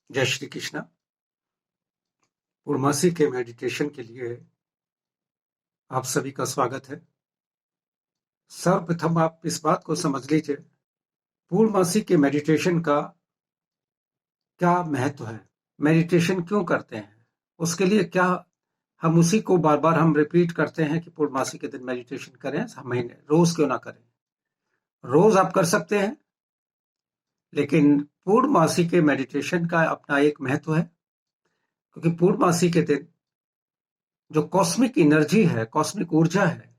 जय श्री कृष्णा। पूर्णमासी के मेडिटेशन के लिए आप सभी का स्वागत है। सर्वप्रथम आप इस बात को समझ लीजिए, पूर्णमासी के मेडिटेशन का क्या महत्व है, मेडिटेशन क्यों करते हैं, उसके लिए क्या हम उसी को बार बार हम रिपीट करते हैं कि पूर्णमासी के दिन मेडिटेशन करें, महीने रोज क्यों ना करें। रोज आप कर सकते हैं, लेकिन पूर्णमासी के मेडिटेशन का अपना एक महत्व है, क्योंकि पूर्णमासी के दिन जो कॉस्मिक एनर्जी है, कॉस्मिक ऊर्जा है,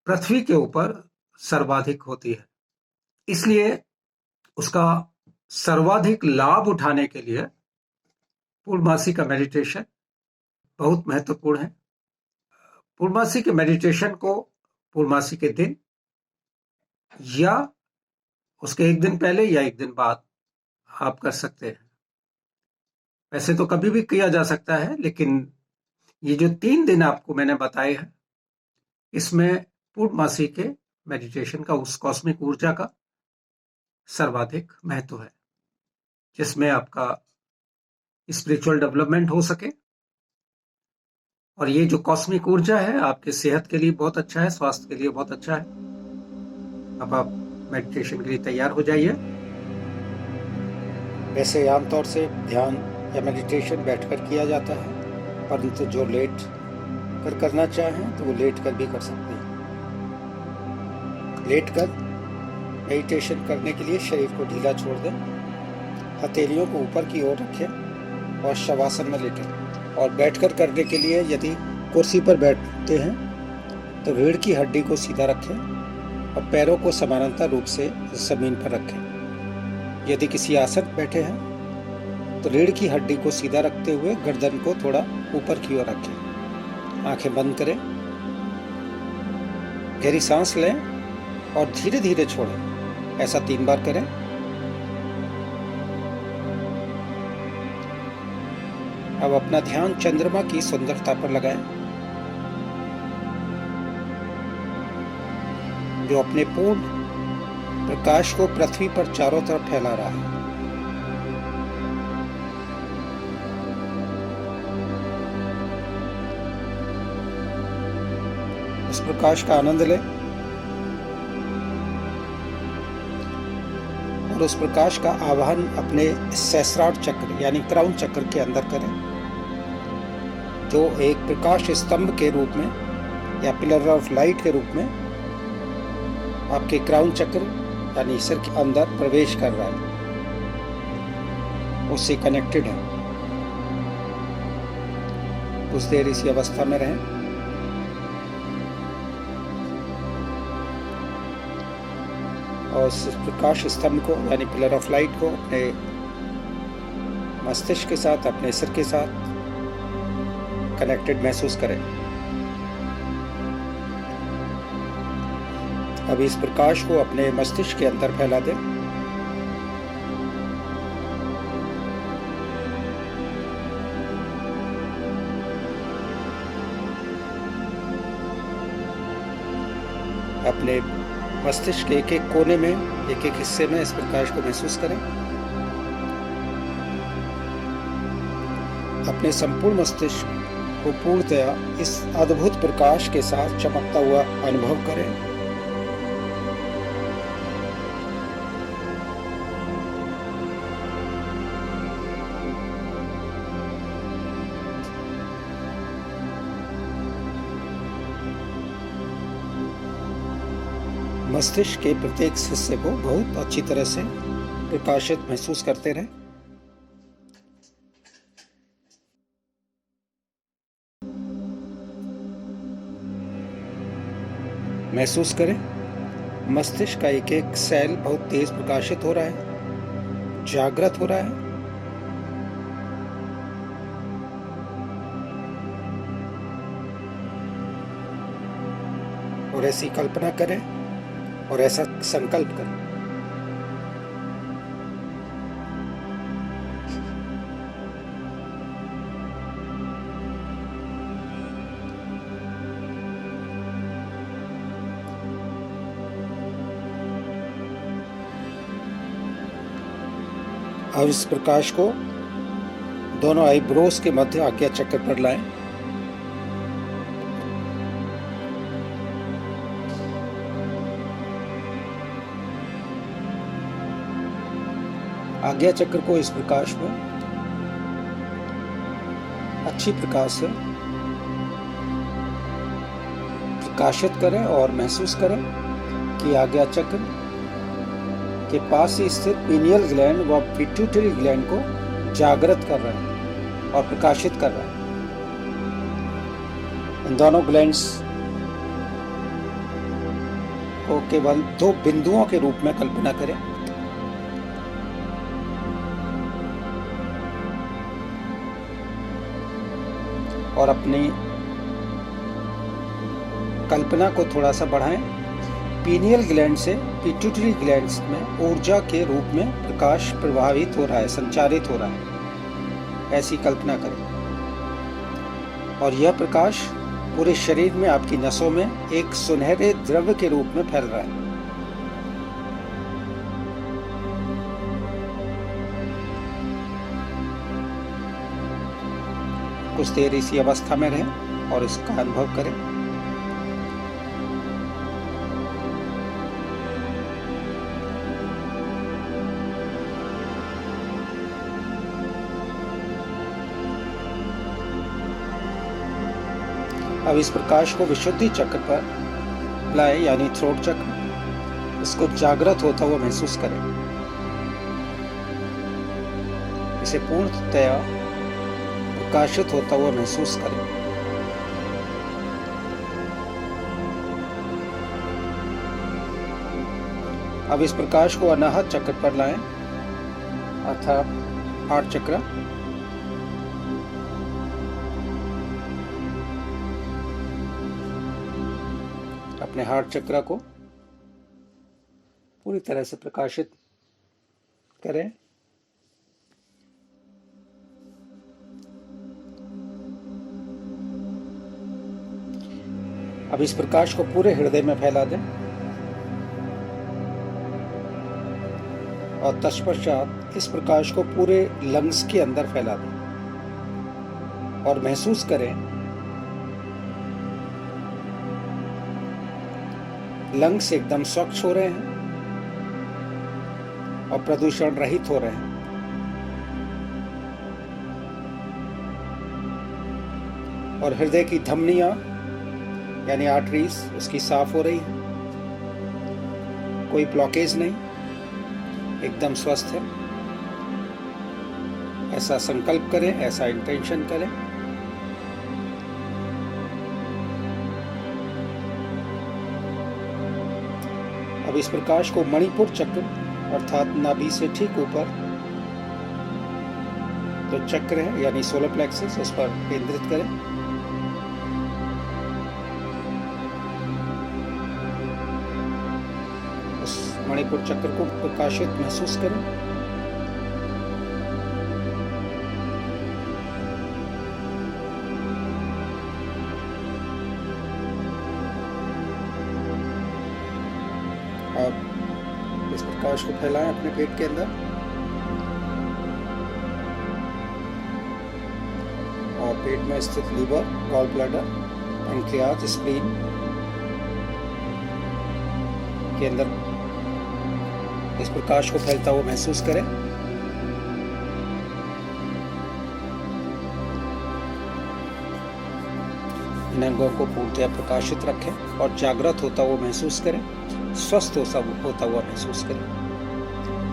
पृथ्वी के ऊपर सर्वाधिक होती है। इसलिए उसका सर्वाधिक लाभ उठाने के लिए पूर्णमासी का मेडिटेशन बहुत महत्वपूर्ण है। पूर्णमासी के मेडिटेशन को पूर्णमासी के दिन या उसके एक दिन पहले या एक दिन बाद आप कर सकते हैं। वैसे तो कभी भी किया जा सकता है, लेकिन ये जो 3 दिन आपको मैंने बताए हैं, इसमें पूर्णमासी के मेडिटेशन का, उस कॉस्मिक ऊर्जा का सर्वाधिक महत्व है, जिसमें आपका स्पिरिचुअल डेवलपमेंट हो सके। और ये जो कॉस्मिक ऊर्जा है आपके सेहत के लिए बहुत अच्छा है, स्वास्थ्य के लिए बहुत अच्छा है। अब आप मेडिटेशन के लिए तैयार हो जाइए। वैसे आमतौर से ध्यान या मेडिटेशन बैठकर किया जाता है, परंतु जो लेट कर करना चाहें तो वो लेट कर भी कर सकते हैं। लेट कर मेडिटेशन करने के लिए शरीर को ढीला छोड़ दें, हथेलियों को ऊपर की ओर रखें और शवासन में लेटें। और बैठकर करने के लिए यदि कुर्सी पर बैठते हैं तो रीढ़ की हड्डी को सीधा रखें और पैरों को समानांतर रूप से जमीन पर रखें। यदि किसी आसन पर बैठे हैं तो रीढ़ की हड्डी को सीधा रखते हुए गर्दन को थोड़ा ऊपर की ओर रखें। आंखें बंद करें, गहरी सांस लें और धीरे धीरे छोड़ें। ऐसा 3 बार करें। अब अपना ध्यान चंद्रमा की सुंदरता पर लगाएं, जो अपने पूर्ण प्रकाश को पृथ्वी पर चारों तरफ फैला रहा है। उस प्रकाश का आनंद लें और उस प्रकाश का आवाहन अपने सहस्रार चक्र यानी क्राउन चक्र के अंदर करें, जो एक प्रकाश स्तंभ के रूप में या पिलर ऑफ लाइट के रूप में आपके क्राउन चक्र यानी सिर के अंदर प्रवेश कर रहा है, उससे कनेक्टेड है। कुछ देर इसी अवस्था में रहें। और उस प्रकाश स्तंभ को यानी पिलर ऑफ लाइट को अपने मस्तिष्क के साथ, अपने सिर के साथ कनेक्टेड महसूस करें। अब इस प्रकाश को अपने मस्तिष्क के अंदर फैला दें। अपने मस्तिष्क के एक एक कोने में, एक एक हिस्से में इस प्रकाश को महसूस करें। अपने संपूर्ण मस्तिष्क को पूर्णतया इस अद्भुत प्रकाश के साथ चमकता हुआ अनुभव करें। मस्तिष्क के प्रत्येक हिस्से को बहुत अच्छी तरह से प्रकाशित महसूस करते रहें। महसूस करें मस्तिष्क का एक एक सेल बहुत तेज प्रकाशित हो रहा है, जागृत हो रहा है। और ऐसी कल्पना करें और ऐसा संकल्प करें। अब इस प्रकाश को दोनों आईब्रोज के मध्य आज्ञा चक्र पर लाएं। आज्ञा चक्र को इस प्रकाश में अच्छी प्रकाश से प्रकाशित करें और महसूस करें कि आज्ञा चक्र के पास ही स्थित पीनियल ग्लैंड व पिट्यूटरी ग्लैंड को जागृत कर रहे हैं और प्रकाशित कर रहे हैं। इन दोनों ग्लैंड्स को केवल 2 बिंदुओं के रूप में कल्पना करें। और अपनी कल्पना को थोड़ा सा बढ़ाएं। पीनियल ग्लैंड से पिट्यूटरी ग्लैंड में ऊर्जा के रूप में प्रकाश प्रवाहित हो रहा है, संचारित हो रहा है, ऐसी कल्पना करें। और यह प्रकाश पूरे शरीर में आपकी नसों में एक सुनहरे द्रव्य के रूप में फैल रहा है। कुछ देर इसी अवस्था में रहें और इसका अनुभव करें। अब इस प्रकाश को विशुद्धि चक्र पर लाएं, यानी थ्रोट चक्र। इसको जागृत होता हुआ महसूस करें। इसे पूर्णतया प्रकाशित होता हुआ महसूस करें। अब इस प्रकाश को अनाहत चक्र पर लाएं, अर्थात हार्ट चक्र। अपने हार्ट चक्र को पूरी तरह से प्रकाशित करें। अब इस प्रकाश को पूरे हृदय में फैला दें और तत्पश्चात इस प्रकाश को पूरे लंग्स के अंदर फैला दें और महसूस करें लंग्स एकदम स्वच्छ हो रहे हैं और प्रदूषण रहित हो रहे हैं। और हृदय की धमनियां यानी आर्टरीज उसकी साफ हो रही है, कोई ब्लॉकेज नहीं, एकदम स्वस्थ है। ऐसा संकल्प करें, ऐसा इंटेंशन करें। अब इस प्रकाश को मणिपुर चक्र अर्थात नाभि से ठीक ऊपर जो चक्र है यानी सोलर प्लेक्सस, उस पर केंद्रित करें। उस मणिपुर चक्र को प्रकाशित महसूस करें। अब इस प्रकाश को फैलाएं अपने पेट के अंदर और पेट में स्थित liver, gall bladder, pancreas, spleen के अंदर इस प्रकाश को फैलता हुआ महसूस करें। इन अंगों को पूर्णतया प्रकाशित रखें और जागृत होता हुआ महसूस करें, स्वस्थ होता हुआ महसूस करें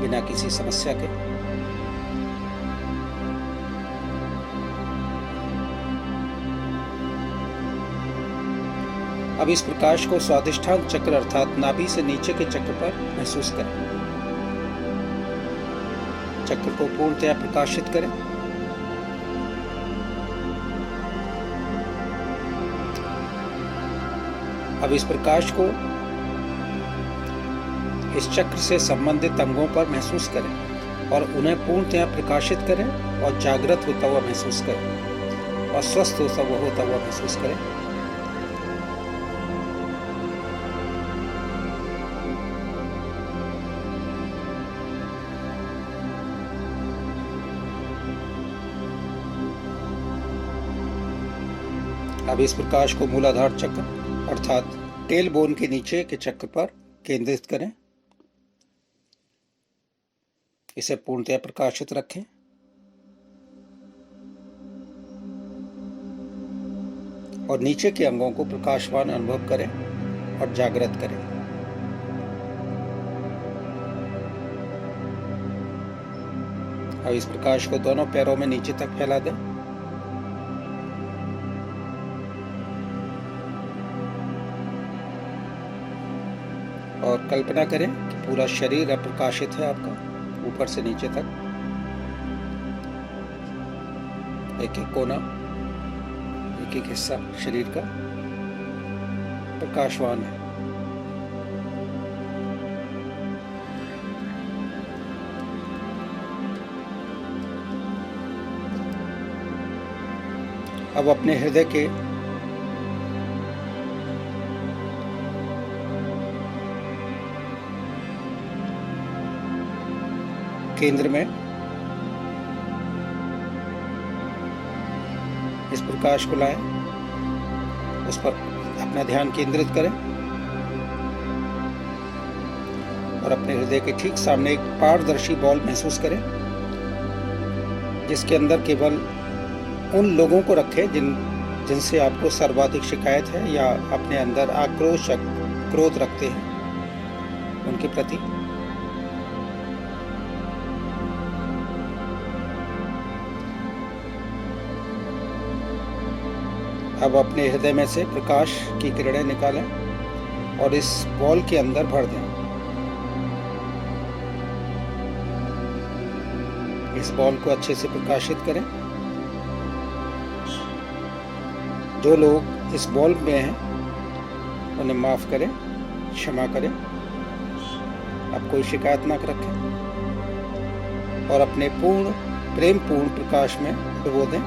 बिना किसी समस्या के। अब इस प्रकाश को स्वादिष्ठान चक्र अर्थात नाभि से नीचे के चक्र पर महसूस करें। चक्र को पूर्णतया प्रकाशित करें। अब इस प्रकाश को इस चक्र से संबंधित अंगों पर महसूस करें और उन्हें पूर्णतया प्रकाशित करें और जागृत होता हुआ महसूस करें और स्वस्थ होता हुआ महसूस करें। अब इस प्रकाश को मूलाधार चक्र अर्थात टेल बोन के नीचे के चक्र पर केंद्रित करें। इसे पूर्णतः प्रकाशित रखें और नीचे के अंगों को प्रकाशवान अनुभव करें और जागृत करें। अब इस प्रकाश को दोनों पैरों में नीचे तक फैला दें। और कल्पना करें कि पूरा शरीर अब प्रकाशित है आपका, ऊपर से नीचे तक। एक एक कोना, एक एक हिस्सा शरीर का प्रकाशवान है। अब अपने हृदय के केंद्र में इस प्रकाश को लाएं, उस पर अपना ध्यान केंद्रित करें और अपने हृदय के ठीक सामने एक पारदर्शी बॉल महसूस करें, जिसके अंदर केवल उन लोगों को रखें जिनसे आपको सर्वाधिक शिकायत है या अपने अंदर आक्रोश या क्रोध रखते हैं उनके प्रति। अब अपने हृदय में से प्रकाश की किरणें निकालें और इस बॉल के अंदर भर दें। इस बॉल को अच्छे से प्रकाशित करें। जो लोग इस बॉल में हैं उन्हें माफ करें, क्षमा करें, अब कोई शिकायत ना रखें और अपने पूर्ण प्रेमपूर्ण प्रकाश में डुबो दें।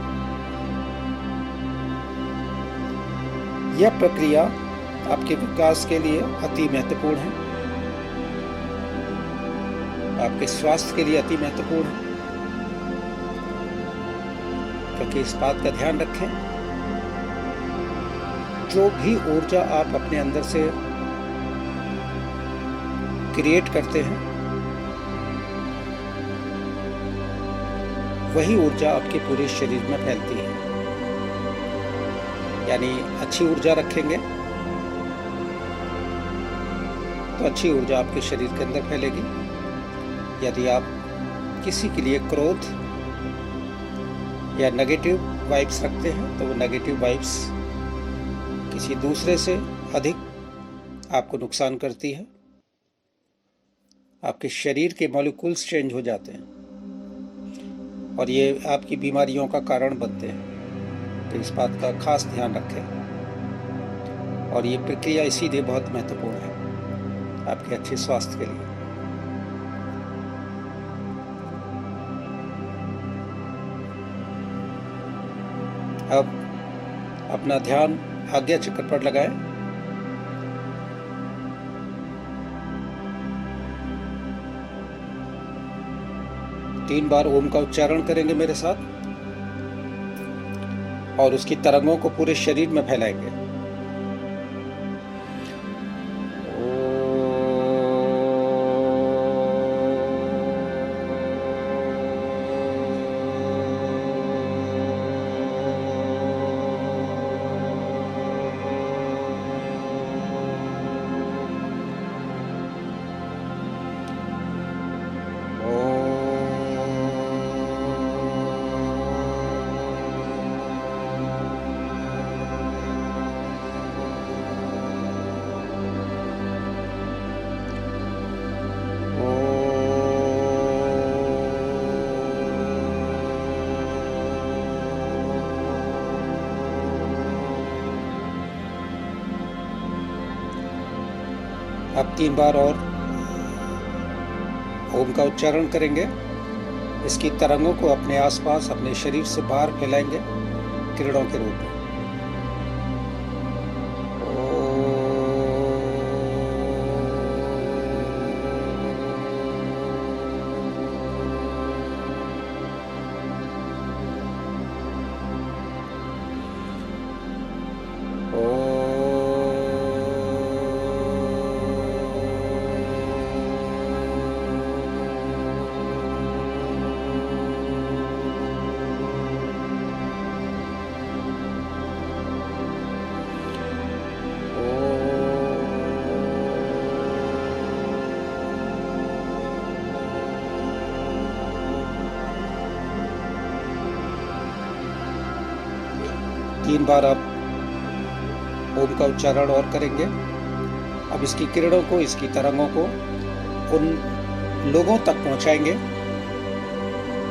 यह प्रक्रिया आपके विकास के लिए अति महत्वपूर्ण है, आपके स्वास्थ्य के लिए अति महत्वपूर्ण है, क्योंकि इस बात का ध्यान रखें, जो भी ऊर्जा आप अपने अंदर से क्रिएट करते हैं, वही ऊर्जा आपके पूरे शरीर में फैलती है। यानी अच्छी ऊर्जा रखेंगे तो अच्छी ऊर्जा आपके शरीर के अंदर फैलेगी। यदि आप किसी के लिए क्रोध या नेगेटिव वाइब्स रखते हैं तो वो नेगेटिव वाइब्स किसी दूसरे से अधिक आपको नुकसान करती है। आपके शरीर के मॉलिक्यूल्स चेंज हो जाते हैं और ये आपकी बीमारियों का कारण बनते हैं। तो इस बात का खास ध्यान रखें और ये प्रक्रिया इसीलिए बहुत महत्वपूर्ण है आपके अच्छे स्वास्थ्य के लिए। अब अपना ध्यान आज्ञा चक्र पर लगाएं। तीन बार ओम का उच्चारण करेंगे मेरे साथ और उसकी तरंगों को पूरे शरीर में फैलाएंगे। अब 3 बार और ओम का उच्चारण करेंगे। इसकी तरंगों को अपने आसपास अपने शरीर से बाहर फैलाएंगे किरणों के रूप में। 3 बार आप ओम का उच्चारण और करेंगे। अब इसकी किरणों को, इसकी तरंगों को उन लोगों तक पहुंचाएंगे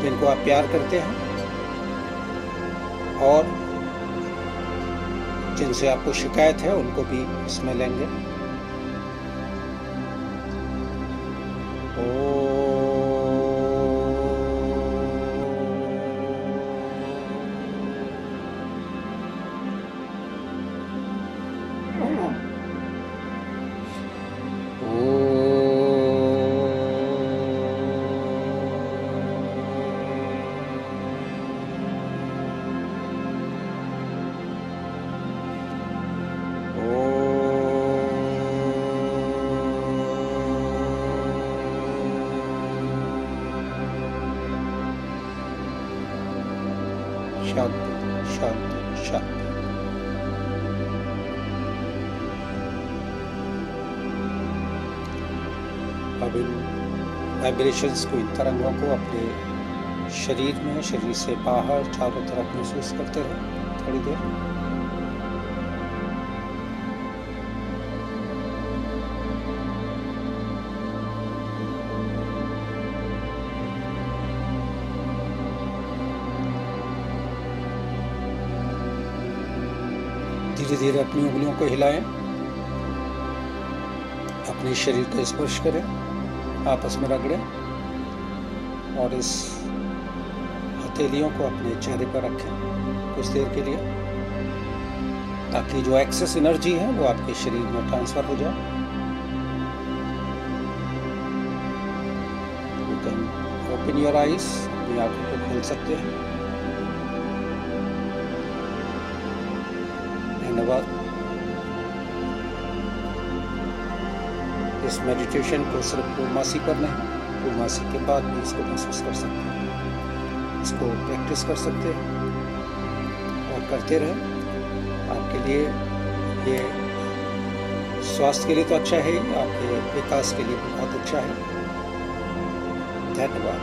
जिनको आप प्यार करते हैं और जिनसे आपको शिकायत है उनको भी इसमें लेंगे। शांति शांति शांति। अब इन वाइब्रेशंस को, इन तरंगों को अपने शरीर में, शरीर से बाहर चारों तरफ महसूस करते रहें थोड़ी देर। धीरे धीरे अपनी उंगलियों को हिलाएं, अपने शरीर को स्पर्श करें, आपस में रगड़ें और इस हथेलियों को अपने चेहरे पर रखें कुछ देर के लिए, ताकि जो एक्सेस एनर्जी है वो आपके शरीर में ट्रांसफर हो जाए। You can open your eyes, अपनी आंखों को खोल सकते हैं। धन्यवाद। इस मेडिटेशन को सिर्फ पूर्णमासी पर नहीं, पूर्णमासी के बाद भी इसको महसूस कर सकते हैं, इसको प्रैक्टिस कर सकते हैं और करते रहें। आपके लिए ये स्वास्थ्य के लिए तो अच्छा है, आपके विकास के लिए बहुत अच्छा है। धन्यवाद।